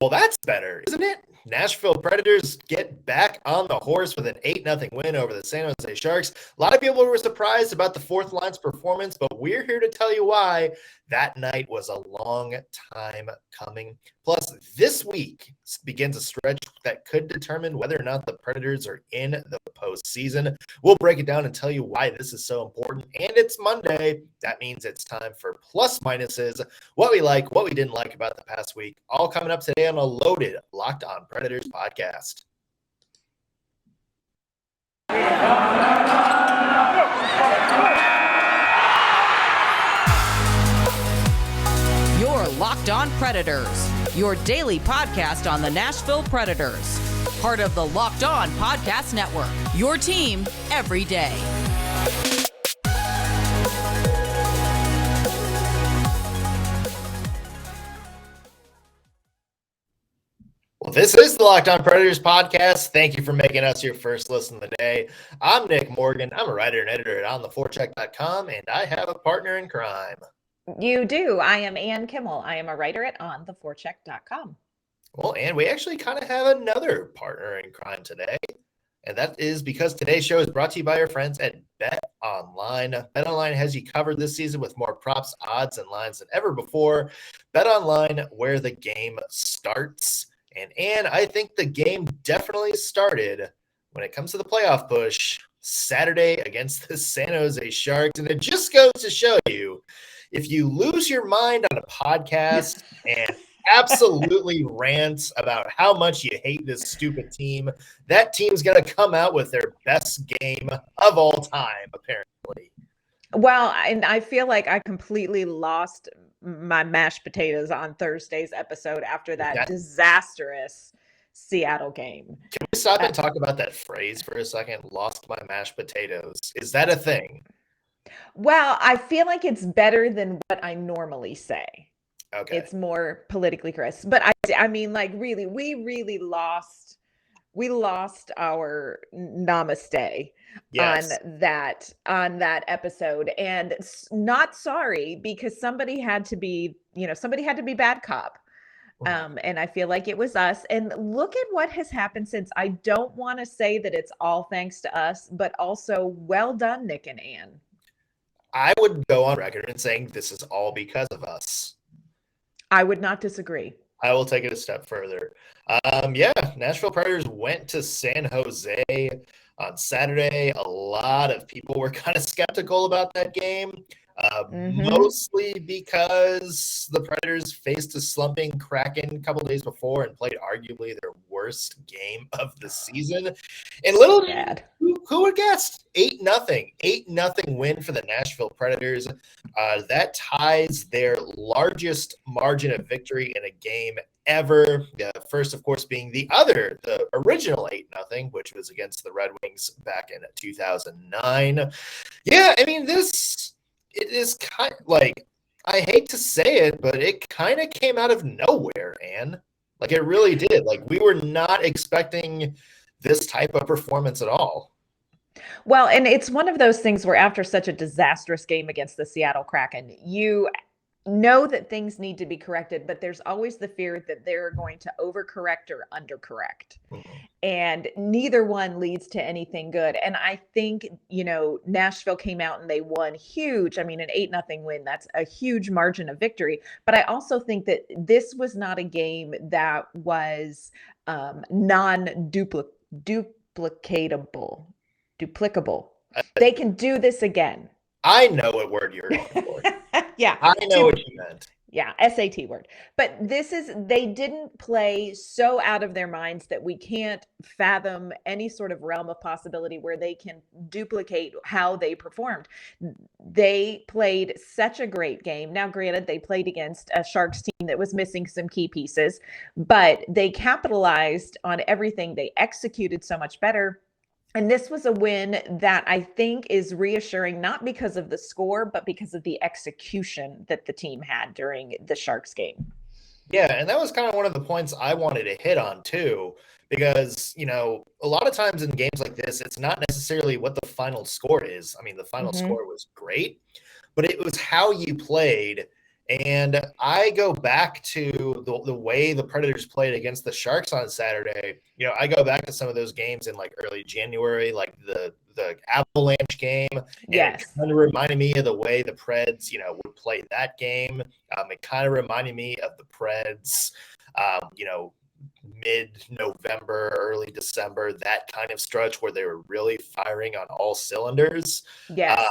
Well, that's better, isn't it? Nashville Predators get back on the horse with an 8-0 win over the San Jose Sharks. A lot of people were surprised about the fourth line's performance, but we're here to tell you why. That night was a long time coming. Plus, this week begins a stretch that could determine whether or not the Predators are in the postseason. We'll break it down and tell you why this is so important. And it's Monday. That means it's time for plus minuses, what we like, what we didn't like about the past week, all coming up today on a loaded Locked On Predators podcast. You're Locked On Predators, your daily podcast on the Nashville Predators. Part of the Locked On Podcast Network, your team every day. Well, this is the Locked On Predators podcast. Thank you for making us your first listen of the day. I'm Nick Morgan. I'm a writer and editor at ontheforecheck.com, and I have a partner in crime. You do. I am Ann Kimmel. I am a writer at ontheforecheck.com. Well, and we actually kind of have another partner in crime today, and that is because today's show is brought to you by our friends at BetOnline. BetOnline has you covered this season with more props, odds, and lines than ever before. BetOnline, where the game starts. And I think the game definitely started when it comes to the playoff push Saturday against the San Jose Sharks. And it just goes to show you, if you lose your mind on a podcast and absolutely rant about how much you hate this stupid team, that team's going to come out with their best game of all time, apparently. Well, and I feel like I completely lost my mashed potatoes on Thursday's episode after that disastrous Seattle game. Can we stop and talk about that phrase for a second? Lost my mashed potatoes. Is that a thing? Well, I feel like it's better than what I normally say. Okay. It's more politically correct. But I mean, like, really, we really lost our namaste on that episode, and not sorry, because somebody had to be bad cop. And I feel like it was us. And look at what has happened since. I don't want to say that it's all thanks to us, but also well done, Nick and Ann. I would go on record in saying this is all because of us. I would not disagree. I will take it a step further. Nashville Predators went to San Jose on Saturday. A lot of people were kind of skeptical about that game, mostly because the Predators faced a slumping Kraken a couple days before and played arguably their worst game of the season. And little did who would guess 8-0 win for the Nashville Predators. That ties their largest margin of victory in a game ever. First, of course, being the original 8-0, which was against the Red Wings back in 2009. Yeah, I mean, it is kind of like, I hate to say it, but it kind of came out of nowhere, Ann. Like, it really did. Like, we were not expecting this type of performance at all. Well, and it's one of those things where after such a disastrous game against the Seattle Kraken, you know that things need to be corrected, but there's always the fear that they're going to overcorrect or undercorrect. And neither one leads to anything good. And I think, Nashville came out and they won huge. I mean, an 8-0 win, that's a huge margin of victory. But I also think that this was not a game that was duplicable. They can do this again. I know what word you're going for. Yeah. I know what you meant. Yeah, SAT word. But they didn't play so out of their minds that we can't fathom any sort of realm of possibility where they can duplicate how they performed. They played such a great game. Now, granted, they played against a Sharks team that was missing some key pieces, but they capitalized on everything. They executed so much better. And this was a win that I think is reassuring, not because of the score, but because of the execution that the team had during the Sharks game. Yeah, and that was kind of one of the points I wanted to hit on too, because, a lot of times in games like this, it's not necessarily what the final score is. I mean, the final score was great, but it was how you played And I go back to the way the Predators played against the Sharks on Saturday. I go back to some of those games in like early January, like the Avalanche game. And it Yes. kind of reminded me of the way the Preds, would play that game. It kind of reminded me of the Preds, mid-November, early December, that kind of stretch where they were really firing on all cylinders. Yes.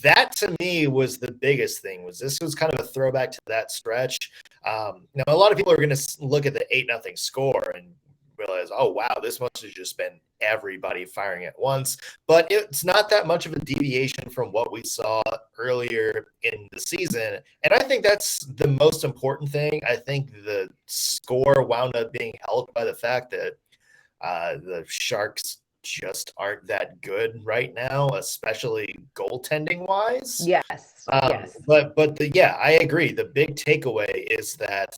That to me was the biggest thing. This was kind of a throwback to that stretch. Now a lot of people are going to look at the 8-0 score and realize, oh wow, this must have just been everybody firing at once. But it's not that much of a deviation from what we saw earlier in the season, and I think that's the most important thing. I think the score wound up being helped by the fact that the Sharks just aren't that good right now, especially goaltending wise. Yes. Yes. But I agree. The big takeaway is that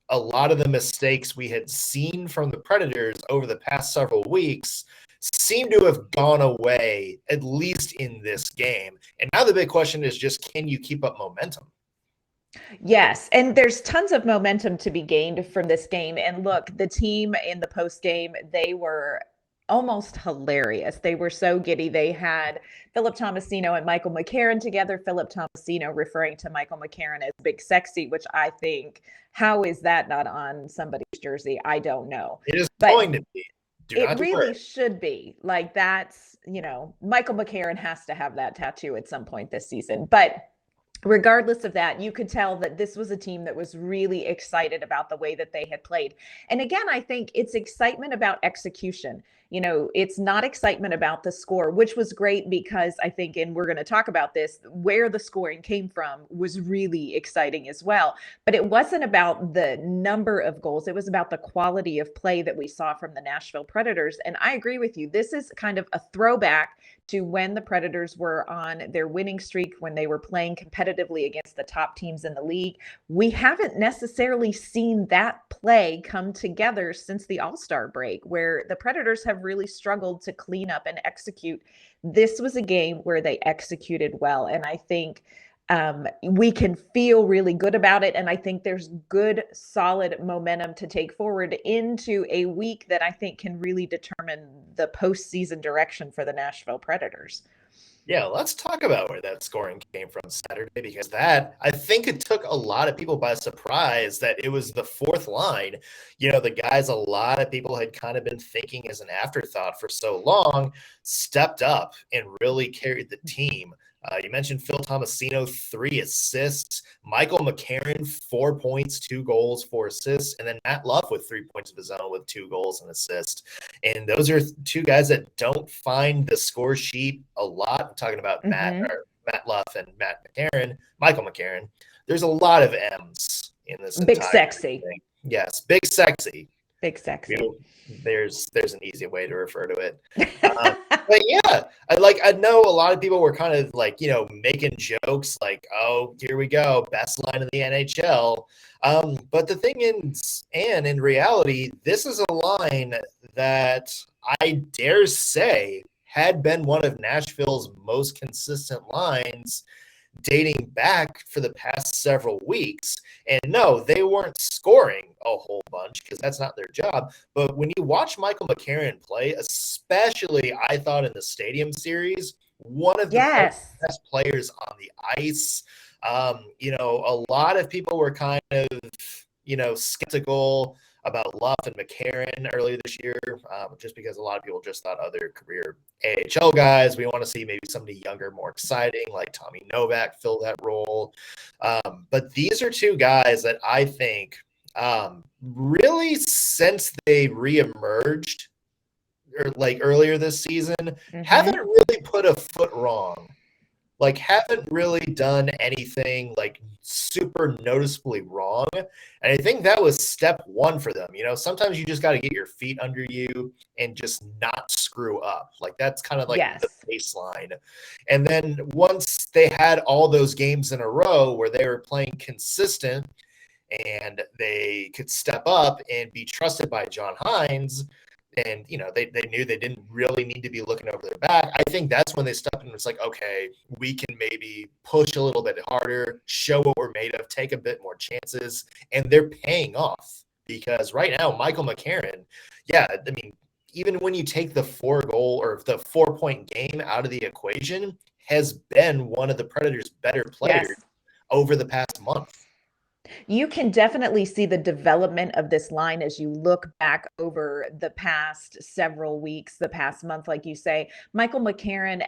a lot of the mistakes we had seen from the Predators over the past several weeks seem to have gone away, at least in this game. And now the big question is just, can you keep up momentum? Yes, and there's tons of momentum to be gained from this game. And look, the team in the post game, they were almost hilarious. They were so giddy. They had Philip Tomasino and Michael McCarron together. Philip Tomasino referring to Michael McCarron as Big Sexy, which I think, how is that not on somebody's jersey? I don't know. It is going to be. It really should be. Like, that's, Michael McCarron has to have that tattoo at some point this season. But regardless of that, you could tell that this was a team that was really excited about the way that they had played. And again, I think it's excitement about execution. It's not excitement about the score, which was great because I think, and we're going to talk about this, where the scoring came from was really exciting as well. But it wasn't about the number of goals. It was about the quality of play that we saw from the Nashville Predators. And I agree with you. This is kind of a throwback to when the Predators were on their winning streak, when they were playing competitively against the top teams in the league. We haven't necessarily seen that play come together since the All-Star break, where the Predators have really struggled to clean up and execute. This was a game where they executed well, and I think we can feel really good about it. And I think there's good, solid momentum to take forward into a week that I think can really determine the postseason direction for the Nashville Predators. Yeah, let's talk about where that scoring came from Saturday, because I think it took a lot of people by surprise that it was the fourth line. The guys a lot of people had kind of been thinking as an afterthought for so long stepped up and really carried the team. You mentioned Phil Tomasino, 3 assists. Michael McCarron, 4 points, 2 goals, 4 assists. And then Matt Luff with 3 points of his own with 2 goals and assist. And those are 2 guys that don't find the score sheet a lot. I'm talking about Matt Luff and Matt McCarron, Michael McCarron. There's a lot of M's in this. Big Sexy. Thing. Yes, Big Sexy. Big Sexy. There's an easy way to refer to it. But yeah, I know a lot of people were kind of like, making jokes like, oh, here we go, best line in the NHL. But the thing is, and in reality, this is a line that I dare say had been one of Nashville's most consistent lines dating back for the past several weeks. And no, they weren't scoring a whole bunch because that's not their job. But when you watch Michael McCarron play, especially I thought in the Stadium Series, one of the best players on the ice. A lot of people were kind of, skeptical about Luff and McCarron earlier this year, just because a lot of people just thought other career AHL guys. We want to see maybe somebody younger, more exciting, like Tommy Novak fill that role. But these are 2 guys that I think really, since they reemerged or like earlier this season, haven't really put a foot wrong. Like, haven't really done anything like super noticeably wrong. And I think that was step 1 for them. Sometimes you just got to get your feet under you and just not screw up. Like, that's kind of like the baseline. And then once they had all those games in a row where they were playing consistent and they could step up and be trusted by John Hynes, and, they knew they didn't really need to be looking over their back. I think that's when they stepped in and it's like, okay, we can maybe push a little bit harder, show what we're made of, take a bit more chances, and they're paying off because right now, Michael McCarron, yeah, I mean, even when you take the 4-goal or the 4-point game out of the equation, has been one of the Predators' better players over the past month. You can definitely see the development of this line as you look back over the past several weeks, the past month, like you say. Michael McCarron,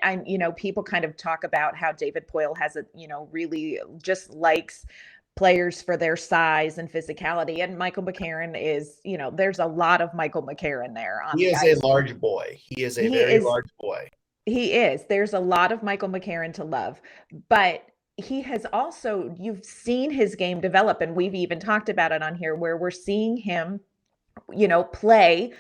people kind of talk about how David Poile has really just likes players for their size and physicality. And Michael McCarron is, there's a lot of Michael McCarron there on the ice. He is a large boy. He is a very large boy. He is. There's a lot of Michael McCarron to love, but he has also, you've seen his game develop, and we've even talked about it on here where we're seeing him, play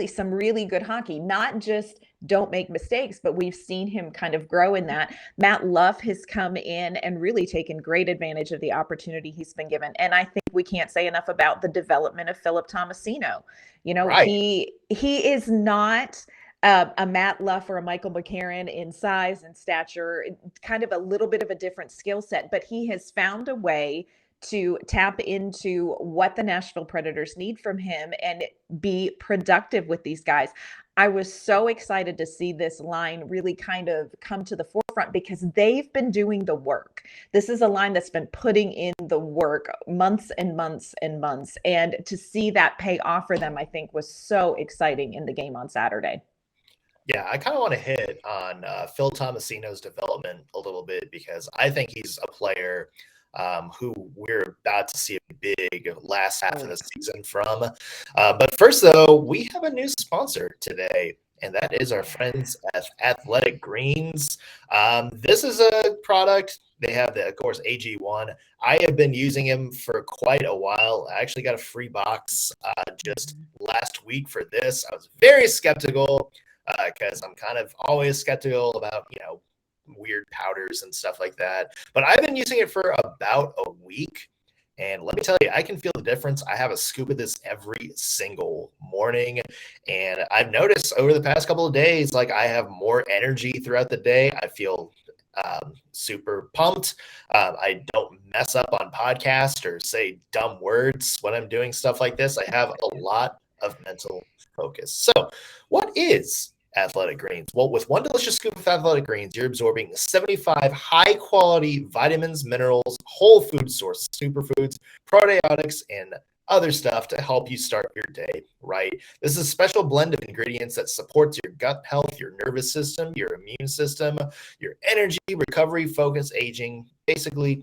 some really good hockey, not just don't make mistakes, but we've seen him kind of grow in that. Matt Luff has come in and really taken great advantage of the opportunity he's been given. And I think we can't say enough about the development of Philip Tomasino. Right. He is not a Matt Luff or a Michael McCarron in size and stature, kind of a little bit of a different skill set, but he has found a way to tap into what the Nashville Predators need from him and be productive with these guys. I was so excited to see this line really kind of come to the forefront because they've been doing the work. This is a line that's been putting in the work months and months and months. And to see that pay off for them, I think was so exciting in the game on Saturday. Yeah, I kind of want to hit on Phil Tomasino's development a little bit because I think he's a player who we're about to see a big last half of the season from. But first, though, we have a new sponsor today, and that is our friends at Athletic Greens. This is a product. They have, of course, AG1. I have been using him for quite a while. I actually got a free box just last week for this. I was very skeptical because I'm kind of always skeptical about, weird powders and stuff like that. But I've been using it for about a week. And let me tell you, I can feel the difference. I have a scoop of this every single morning. And I've noticed over the past couple of days, like I have more energy throughout the day. I feel super pumped. I don't mess up on podcasts or say dumb words when I'm doing stuff like this. I have a lot of mental focus. So what is Athletic Greens? Well, with one delicious scoop of Athletic Greens, you're absorbing 75 high-quality vitamins, minerals, whole food source superfoods, probiotics, and other stuff to help you start your day right. This is a special blend of ingredients that supports your gut health, your nervous system, your immune system, your energy, recovery, focus, aging, basically,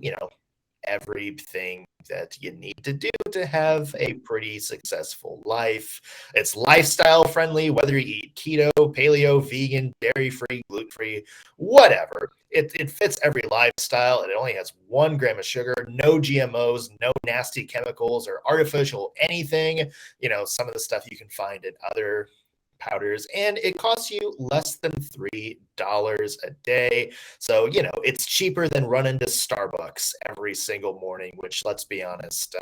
everything that you need to do to have a pretty successful life. It's lifestyle friendly, whether you eat keto, paleo, vegan, dairy-free, gluten-free, whatever. It fits every lifestyle. It only has 1 gram of sugar, no GMOs, no nasty chemicals or artificial anything. Some of the stuff you can find in other powders, and it costs you less than $3 a day. So, it's cheaper than running to Starbucks every single morning, which, let's be honest,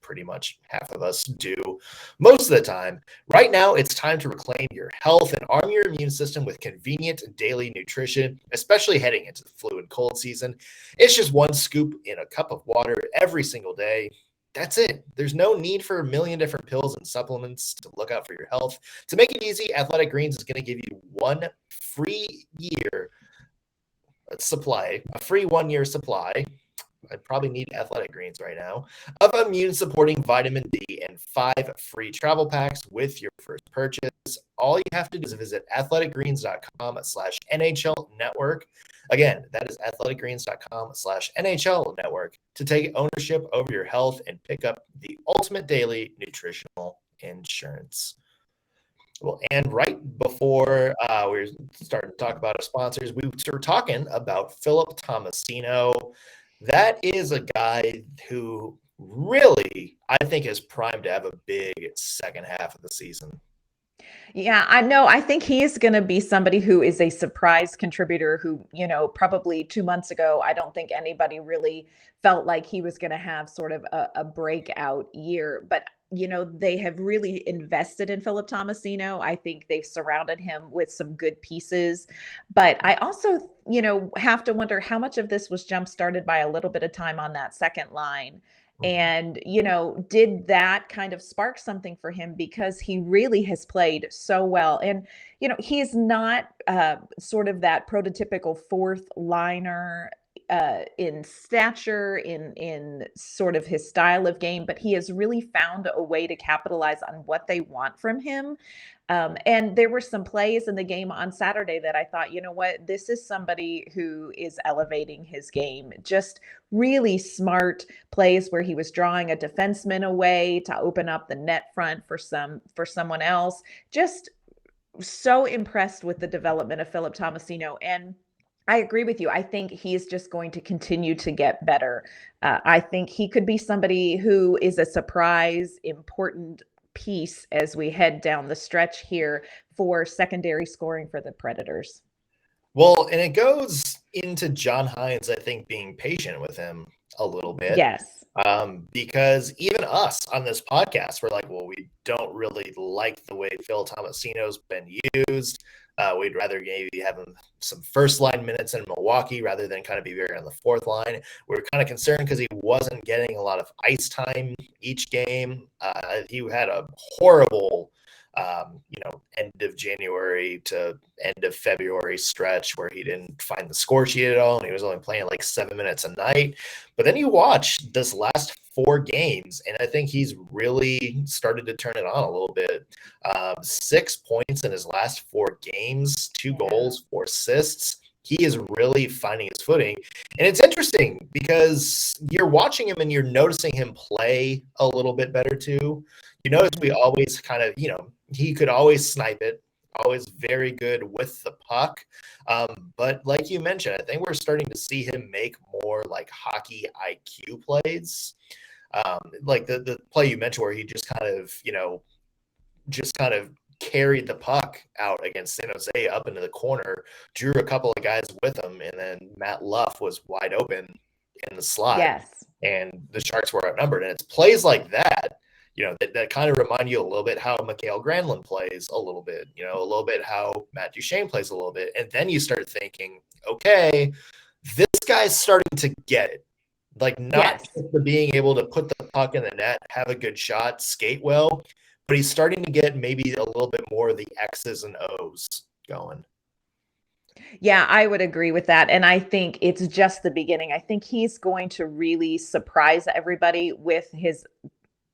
pretty much half of us do most of the time. Right now, it's time to reclaim your health and arm your immune system with convenient daily nutrition, especially heading into the flu and cold season. It's just 1 scoop in a cup of water every single day. That's it. There's no need for a million different pills and supplements to look out for your health. To make it easy, Athletic Greens is going to give you 1 free year supply, a free 1-year supply. I probably need Athletic Greens right now, of immune-supporting vitamin D and 5 free travel packs with your first purchase. All you have to do is visit athleticgreens.com/NHL network. Again, that is athleticgreens.com/NHL network to take ownership over your health and pick up the ultimate daily nutritional insurance. Well, and right before we were starting to talk about our sponsors, we were talking about Philip Tomasino. That is a guy who really, I think, is primed to have a big second half of the season. Yeah, I know. I think he is going to be somebody who is a surprise contributor who, probably 2 months ago, I don't think anybody really felt like he was going to have sort of a breakout year. But they have really invested in Philip Tomasino. I think they've surrounded him with some good pieces. But I also, have to wonder how much of this was jump started by a little bit of time on that second line. And, did that kind of spark something for him, because he really has played so well. And, he's not sort of that prototypical fourth liner in stature, in sort of his style of game, but he has really found a way to capitalize on what they want from him. And there were some plays in the game on Saturday that I thought, what, this is somebody who is elevating his game. Just really smart plays where he was drawing a defenseman away to open up the net front for someone else. Just so impressed with the development of Philip Tomasino. And I agree with you. I think he's just going to continue to get better. I think he could be somebody who is a surprise, important piece as we head down the stretch here for secondary scoring for the Predators. Well, and it goes into John Hynes, I think, being patient with him a little bit. Yes. Because even us on this podcast, we're like, well, we don't really like the way Phil Tomasino's been used. We'd rather maybe have him some first line minutes in Milwaukee rather than kind of be very on the fourth line. We were kind of concerned because he wasn't getting a lot of ice time each game. He had a horrible, end of January to end of February stretch where he didn't find the score sheet at all, and he was only playing like 7 minutes a night. But then you watch this last 4 games, and I think he's really started to turn it on a little bit. 6 points in his last 4 games, 2 goals, 4 assists. He is really finding his footing. And it's interesting because you're watching him and you're noticing him play a little bit better too. You notice we always kind of, he could always snipe it, always very good with the puck. But like you mentioned, I think we're starting to see him make more like hockey IQ plays. Like the play you mentioned where he just kind of carried the puck out against San Jose up into the corner, drew a couple of guys with him, and then Matt Luff was wide open in the slot. Yes. And the Sharks were outnumbered. And it's plays like that, that kind of remind you a little bit how Mikael Granlund plays a little bit, a little bit how Matt Duchene plays a little bit. And then you start thinking, okay, this guy's starting to get it. Like not just for being able to put the puck in the net, have a good shot, skate well, but he's starting to get maybe a little bit more of the X's and O's going. Yeah, I would agree with that. And I think it's just the beginning. I think he's going to really surprise everybody with his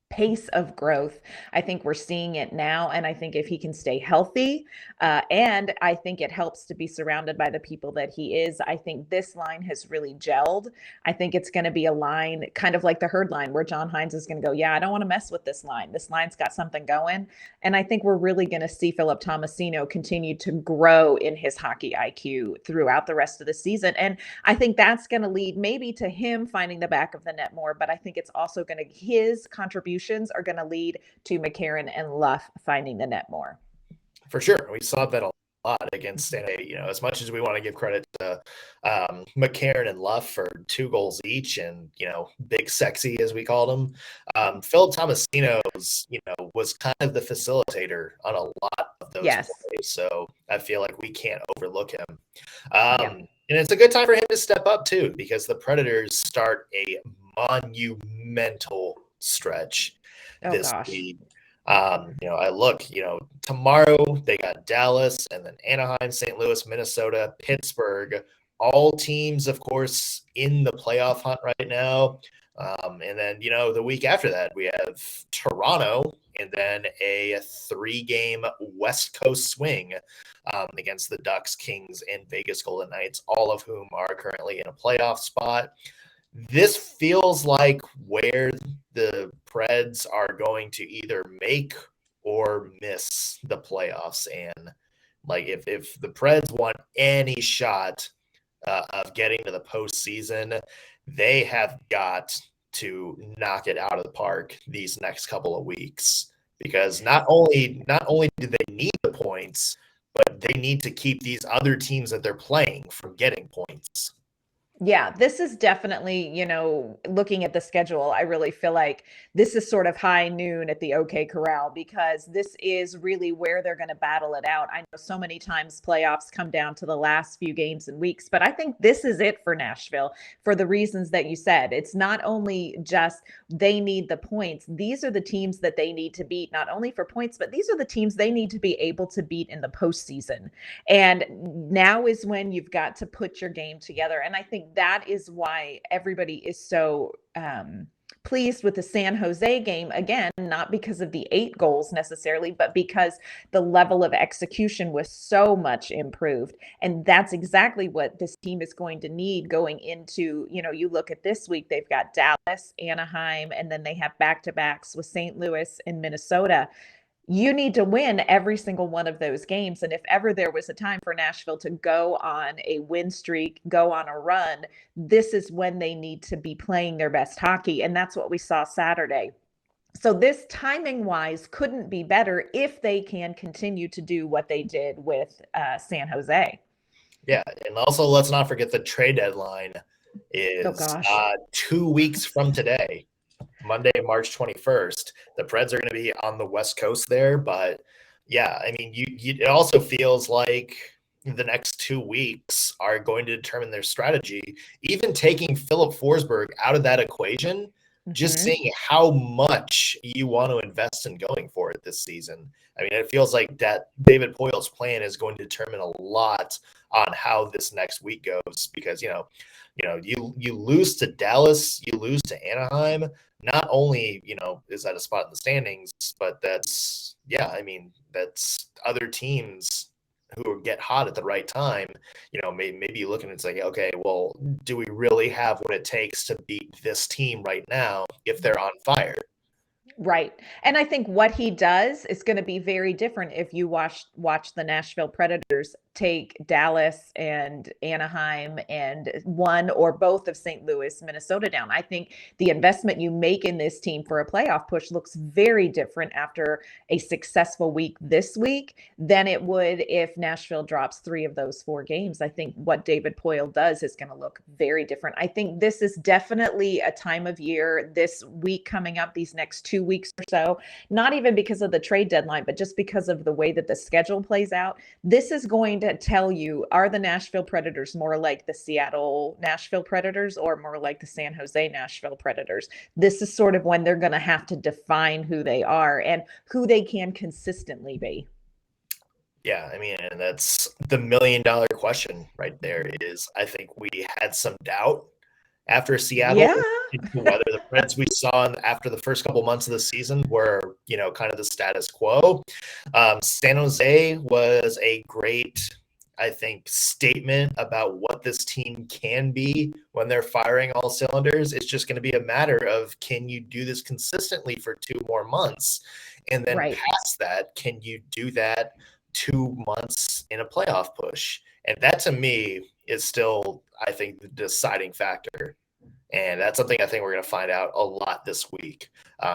pace of growth. I think we're seeing it now. And I think if he can stay healthy, and I think it helps to be surrounded by the people that he is, I think this line has really gelled. I think it's going to be a line kind of like the Herd line where John Hynes is going to go, yeah, I don't want to mess with this line. This line's got something going. And I think we're really going to see Philip Tomasino continue to grow in his hockey IQ throughout the rest of the season. And I think that's going to lead maybe to him finding the back of the net more, but I think it's also going to, his contributions are going to lead to McCarron and Luff finding the net more. For sure. We saw that a lot against San Jose. As much as we want to give credit to McCarron and Luff for 2 goals each and, big sexy, as we called him, Phil Tomasino's, was kind of the facilitator on a lot of those plays. So I feel like we can't overlook him. And it's a good time for him to step up too, because the Predators start a monumental stretch this week. I look, tomorrow they got Dallas and then Anaheim, St. Louis, Minnesota, Pittsburgh, all teams, of course, in the playoff hunt right now. And then, the week after that, we have Toronto and then a 3-game West Coast swing against the Ducks, Kings, and Vegas Golden Knights, all of whom are currently in a playoff spot. This feels like where the Preds are going to either make or miss the playoffs. And like if the Preds want any shot of getting to the postseason, they have got to knock it out of the park these next couple of weeks, because not only do they need the points, but they need to keep these other teams that they're playing from getting points. Yeah, this is definitely, looking at the schedule, I really feel like this is sort of high noon at the OK Corral because this is really where they're going to battle it out. I know so many times playoffs come down to the last few games and weeks, but I think this is it for Nashville for the reasons that you said. It's not only just they need the points, these are the teams that they need to beat, not only for points, but these are the teams they need to be able to beat in the postseason. And now is when you've got to put your game together. And I think that is why everybody is so pleased with the San Jose game. Again, not because of the 8 goals necessarily, but because the level of execution was so much improved. And that's exactly what this team is going to need going into, you look at this week, they've got Dallas, Anaheim, and then they have back-to-backs with St. Louis and Minnesota. You need to win every single one of those games. And if ever there was a time for Nashville to go on a win streak, go on a run, this is when they need to be playing their best hockey. And that's what we saw Saturday. So this timing wise couldn't be better if they can continue to do what they did with San Jose. Yeah. And also, let's not forget the trade deadline is 2 weeks from today. Monday, March 21st. The Preds are going to be on the West Coast there, but yeah, I mean, it also feels like the next 2 weeks are going to determine their strategy. Even taking Philip Forsberg out of that equation, just seeing how much you want to invest in going for it this season. I mean, it feels like that David Poyle's plan is going to determine a lot on how this next week goes because, you lose to Dallas, you lose to Anaheim. Not only, is that a spot in the standings, but that's other teams who get hot at the right time. Maybe you look and it's like, okay, well, do we really have what it takes to beat this team right now if they're on fire? Right. And I think what he does is going to be very different if you watch the Nashville Predators take Dallas and Anaheim and one or both of St. Louis, Minnesota down. I think the investment you make in this team for a playoff push looks very different after a successful week this week than it would if Nashville drops 3 of those 4 games. I think what David Poyle does is going to look very different. I think this is definitely a time of year, this week coming up, these next 2 weeks or so, not even because of the trade deadline, but just because of the way that the schedule plays out. This is going to tell you, are the Nashville Predators more like the Seattle Nashville Predators or more like the San Jose Nashville Predators? This is sort of when they're going to have to define who they are and who they can consistently be. Yeah, I mean, and that's the $1 million question right there is I think we had some doubt after Seattle whether the Preds we saw after the first couple months of the season were, kind of the status quo. San Jose was a great, I think, statement about what this team can be when they're firing all cylinders. It's just going to be a matter of, can you do this consistently for 2 more months? And then past that, can you do that 2 months in a playoff push? And that to me is still, I think, the deciding factor. And that's something I think we're going to find out a lot this week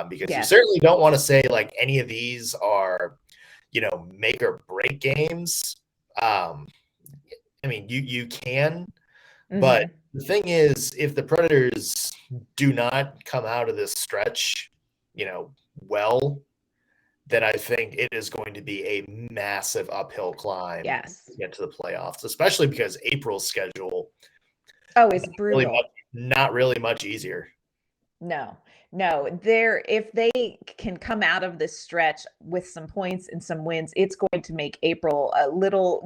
because you certainly don't want to say like any of these are, make or break games. I mean, you can, but the thing is, if the Predators do not come out of this stretch, well, then I think it is going to be a massive uphill climb to get to the playoffs, especially because April's schedule is brutal. Not really much easier. No. If they can come out of this stretch with some points and some wins, it's going to make April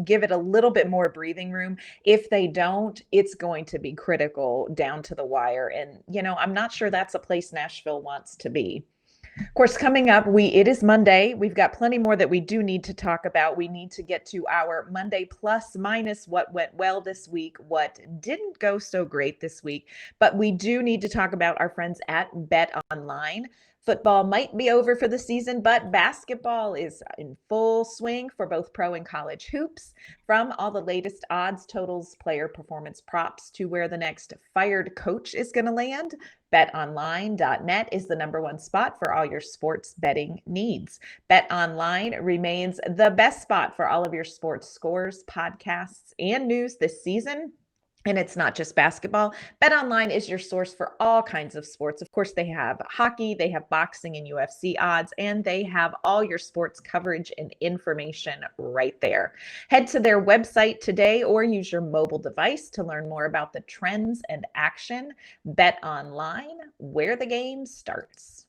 give it a little bit more breathing room. If they don't, it's going to be critical down to the wire. And, I'm not sure that's a place Nashville wants to be. Of course, coming up, it is Monday. We've got plenty more that we do need to talk about. We need to get to our Monday plus minus what went well this week, what didn't go so great this week. But we do need to talk about our friends at BetOnline. Football might be over for the season, but basketball is in full swing for both pro and college hoops. From all the latest odds, totals, player performance props to where the next fired coach is going to land, BetOnline.net is the #1 spot for all your sports betting needs. BetOnline remains the best spot for all of your sports scores, podcasts, and news this season. And it's not just basketball. BetOnline is your source for all kinds of sports. Of course, they have hockey, they have boxing and UFC odds, and they have all your sports coverage and information right there. Head to their website today or use your mobile device to learn more about the trends and action. BetOnline, where the game starts.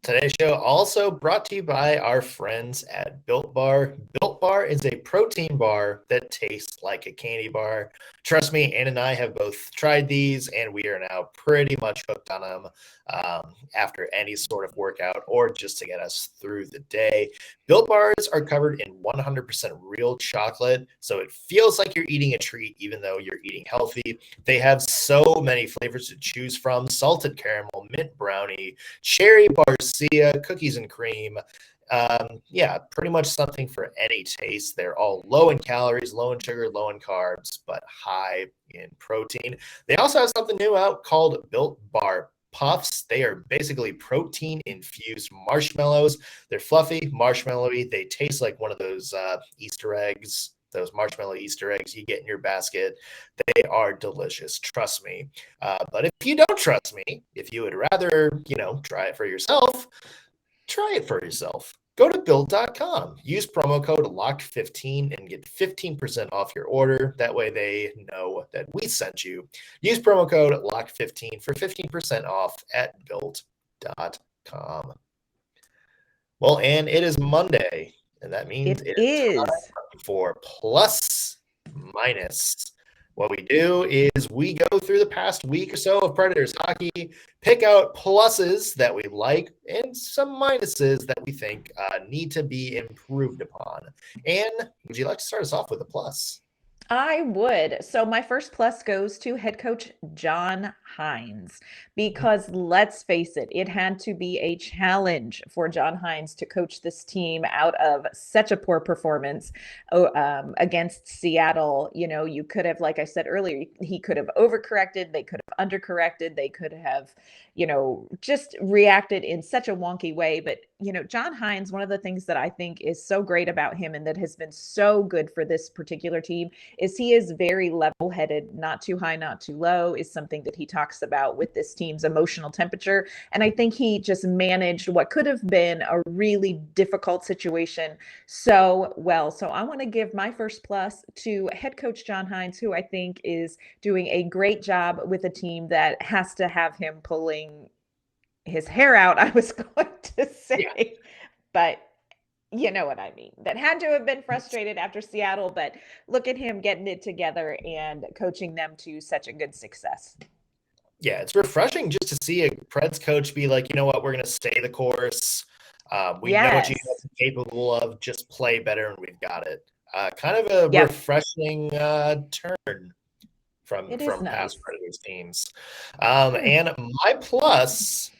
Today's show also brought to you by our friends at Built Bar. Built Bar is a protein bar that tastes like a candy bar. Trust me, Ann and I have both tried these, and we are now pretty much hooked on them after any sort of workout or just to get us through the day. Built Bars are covered in 100% real chocolate, so it feels like you're eating a treat even though you're eating healthy. They have so many flavors to choose from: salted caramel, mint brownie, cherry barcia, cookies and cream. Pretty much something for any taste. They're all low in calories, low in sugar, low in carbs, but high in protein. They also have something new out called Built Bar Puffs. They are basically protein infused marshmallows. They're fluffy, marshmallowy. They taste like one of those Easter eggs, those marshmallow Easter eggs you get in your basket. They are delicious, trust me. But if you don't trust me, if you would rather, try it for yourself, try it for yourself. Go to build.com. Use promo code LOCKED15 and get 15% off your order. That way they know that we sent you. Use promo code LOCKED15 for 15% off at build.com. Well, and it is Monday, and that means it is time for Plus Minus. What we do is we go through the past week or so of Predators hockey, pick out pluses that we like and some minuses that we think need to be improved upon. And would you like to start us off with a plus? I would. So my first plus goes to head coach John Hynes, because let's face it, it had to be a challenge for John Hynes to coach this team out of such a poor performance against Seattle. You could have, like I said earlier, he could have overcorrected, they could have undercorrected, they could have, just reacted in such a wonky way. But, John Hynes, one of the things that I think is so great about him and that has been so good for this particular team is he is very level-headed, not too high, not too low, is something that he talks about with this team's emotional temperature. And I think he just managed what could have been a really difficult situation so well. So I want to give my first plus to head coach John Hynes, who I think is doing a great job with a team that has to have him pulling his hair out, I was going to say, but you know what I mean. That had to have been frustrated after Seattle, but look at him getting it together and coaching them to such a good success. Yeah, it's refreshing just to see a Preds coach be like, you know what, we're going to stay the course. We know what you guys are capable of. Just play better, and we've got it. Kind of a refreshing turn from past Predators teams. And my plus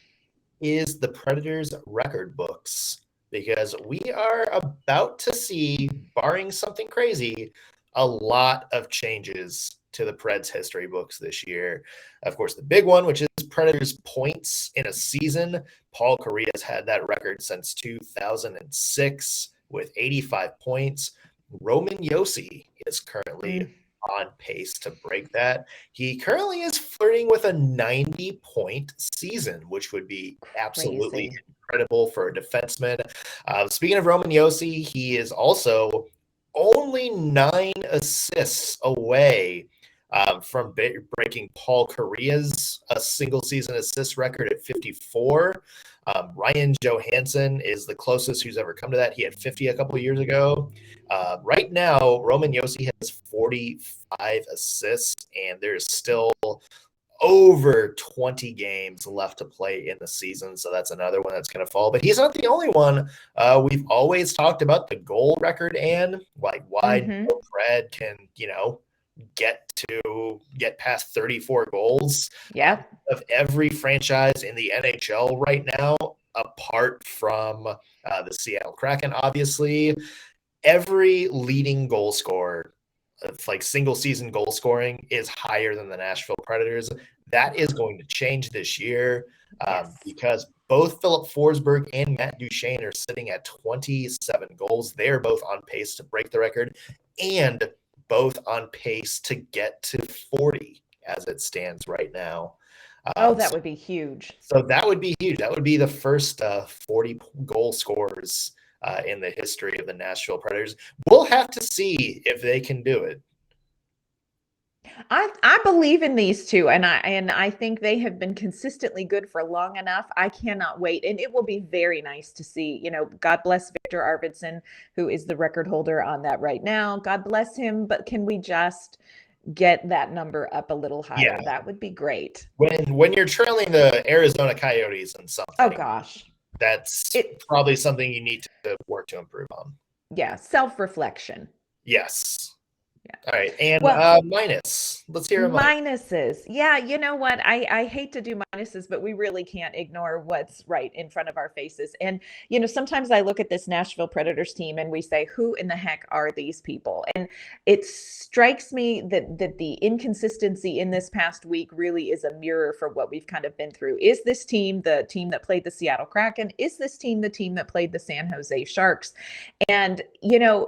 is the Predators record books, because we are about to see, barring something crazy, a lot of changes to the Preds history books this year. Of course, the big one, which is Predators points in a season. Paul Kariya's had that record since 2006 with 85 points. Roman Josi is currently on pace to break that. He currently is flirting with a 90-point season, which would be absolutely incredible for a defenseman. Speaking of Roman Josi, he is also only 9 assists away from breaking Paul Kariya's single season assist record at 54. Ryan Johansson is the closest who's ever come to that. He had 50 a couple of years ago. Right now, Roman Josi has 45 assists, and there's still over 20 games left to play in the season. So that's another one that's going to fall. But he's not the only one. We've always talked about the goal record, and like why no Pred can, get past 34 goals. Yeah. Of every franchise in the NHL right now, apart from the Seattle Kraken, obviously, every leading goal scorer, like single season goal scoring, is higher than the Nashville Predators. That is going to change this year because both Philip Forsberg and Matt Duchene are sitting at 27 goals. They are both on pace to break the record. And both on pace to get to 40 as it stands right now. That would be huge. So that would be huge. That would be the first 40 goal scorers in the history of the Nashville Predators. We'll have to see if they can do it. I believe in these two, and I think they have been consistently good for long enough. I cannot wait, and it will be very nice to see. You know, God bless Victor Arvidsson, who is the record holder on that right now. God bless him, but can we just get that number up a little higher? Yeah. That would be great. When you're trailing the Arizona Coyotes in something, oh gosh, that's probably something you need to work to improve on. Yeah, self-reflection. Yes. Yeah. All right. And minus. Let's hear them. Minuses. Yeah, you know what? I hate to do minuses, but we really can't ignore what's right in front of our faces. And, you know, sometimes I look at this Nashville Predators team and we say, who in the heck are these people? And it strikes me that the inconsistency in this past week really is a mirror for what we've kind of been through. Is this team the team that played the Seattle Kraken? Is this team the team that played the San Jose Sharks? And, you know,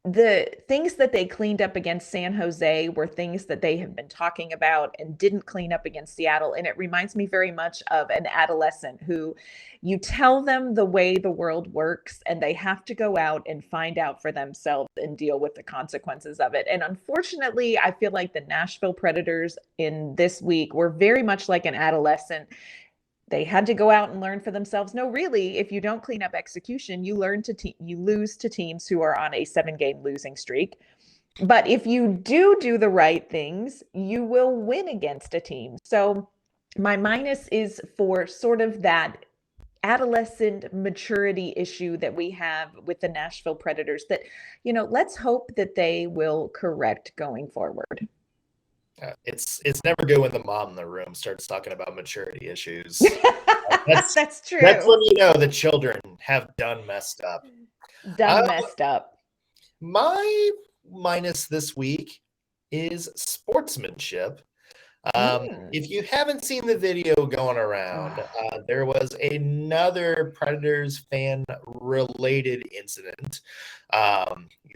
the things that they cleaned up against San Jose were things that they have been talking about and didn't clean up against Seattle. And it reminds me very much of an adolescent who you tell them the way the world works and they have to go out and find out for themselves and deal with the consequences of it. And unfortunately, I feel like the Nashville Predators in this week were very much like an adolescent. They had to go out and learn for themselves. No, really, if you don't clean up execution, you lose to teams who are on a 7-game losing streak. But if you do the right things, you will win against a team. So my minus is for sort of that adolescent maturity issue that we have with the Nashville Predators that, you know, let's hope that they will correct going forward. It's never good when the mom in the room starts talking about maturity issues. That's true. That's when you know the children have messed up. Messed up. My minus this week is sportsmanship. If you haven't seen the video going around, there was another Predators fan related incident.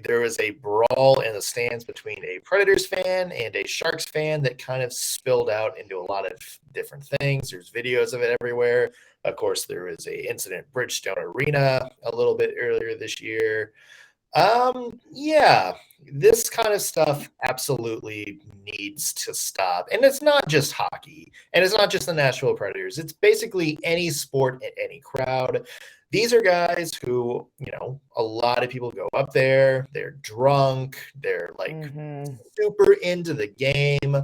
There was a brawl in the stands between a Predators fan and a Sharks fan that kind of spilled out into a lot of different things. There's videos of it everywhere. Of course, there was an incident at Bridgestone Arena a little bit earlier this year. Yeah, this kind of stuff absolutely needs to stop. And it's not just hockey, and it's not just the Nashville Predators. It's basically any sport at any crowd. These are guys who, you know, a lot of people go up there, they're drunk, they're like super into the game.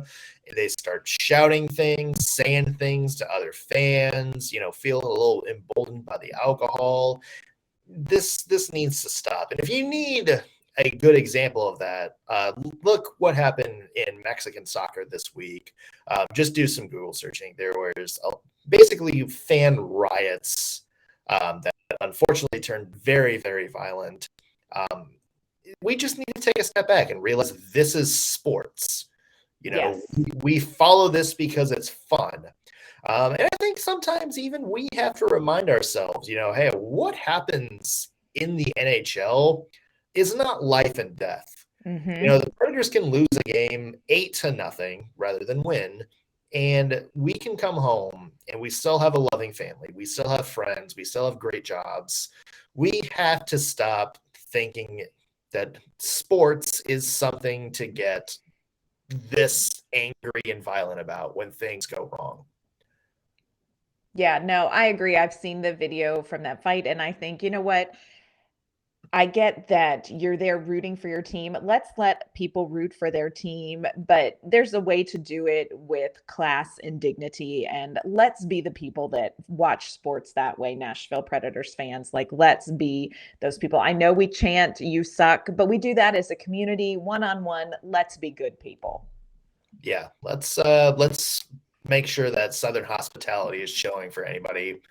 They start shouting things, saying things to other fans, you know, feeling a little emboldened by the alcohol. This needs to stop. And if you need a good example of that, look what happened in Mexican soccer this week. Just do some Google searching. There was basically fan riots that unfortunately turned very, very violent. We just need to take a step back and realize this is sports. You know, yes. We follow this because it's fun. And I think sometimes even we have to remind ourselves, you know, hey, what happens in the NHL is not life and death. You know, the Predators can lose a game 8-0 rather than win. And we can come home and we still have a loving family. We still have friends. We still have great jobs. We have to stop thinking that sports is something to get this angry and violent about when things go wrong. Yeah, no, I agree. I've seen the video from that fight, and I think, you know what? I get that you're there rooting for your team. Let's let people root for their team, but there's a way to do it with class and dignity. And let's be the people that watch sports that way, Nashville Predators fans. Like, let's be those people. I know we chant, "You suck," but we do that as a community, one-on-one. Let's be good people. Yeah, let's make sure that Southern hospitality is showing for anybody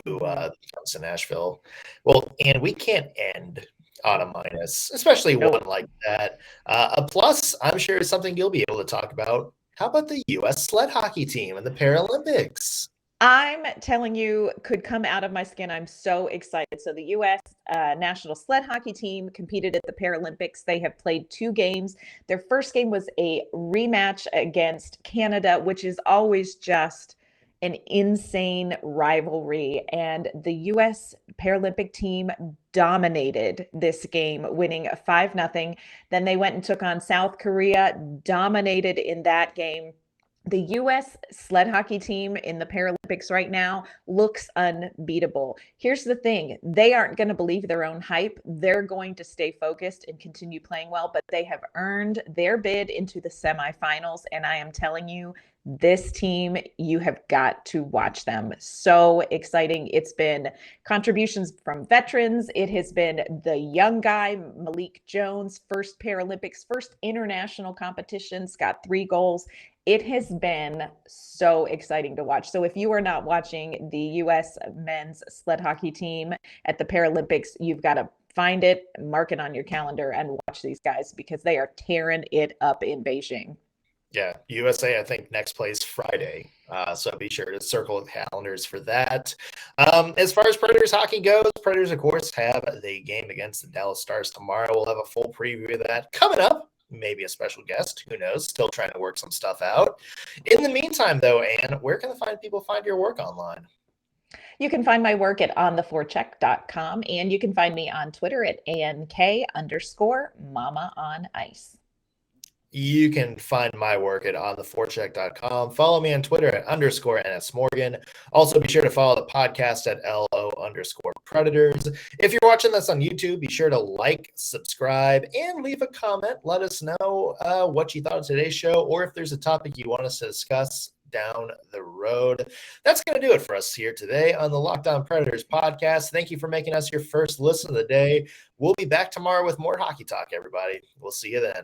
who comes to Nashville. Well, and we can't end on a minus, especially one like that. A plus, I'm sure, is something you'll be able to talk about. How about the U.S. sled hockey team and the Paralympics? I'm telling you, could come out of my skin. I'm so excited. So the U.S. National Sled Hockey Team competed at the Paralympics. They have played 2 games. Their first game was a rematch against Canada, which is always just an insane rivalry. And the U.S. Paralympic team dominated this game, winning 5-0. Then they went and took on South Korea, dominated in that game. The U.S. sled hockey team in the Paralympics right now looks unbeatable. Here's the thing. They aren't going to believe their own hype. They're going to stay focused and continue playing well, but they have earned their bid into the semifinals. And I am telling you, this team, you have got to watch them. So exciting. It's been contributions from veterans. It has been the young guy, Malik Jones, first Paralympics, first international competitions, got 3 goals. It has been so exciting to watch. So if you are not watching the U.S. men's sled hockey team at the Paralympics, you've got to find it, mark it on your calendar, and watch these guys because they are tearing it up in Beijing. Yeah, USA, I think, next plays Friday. So be sure to circle the calendars for that. As far as Predators hockey goes, Predators, of course, have the game against the Dallas Stars tomorrow. We'll have a full preview of that coming up. Maybe a special guest. Who knows? Still trying to work some stuff out. In the meantime, though, Ann, where can people find your work online? You can find my work at ontheforecheck.com, and you can find me on Twitter at ANK_Mama on Ice. You can find my work at ontheforecheck.com. Follow me on Twitter at _NSMorgan. Also, be sure to follow the podcast at LO_Predators. If you're watching this on YouTube, be sure to like, subscribe, and leave a comment. Let us know what you thought of today's show, or if there's a topic you want us to discuss down the road. That's going to do it for us here today on the Locked On Predators podcast. Thank you for making us your first listen of the day. We'll be back tomorrow with more hockey talk, everybody. We'll see you then.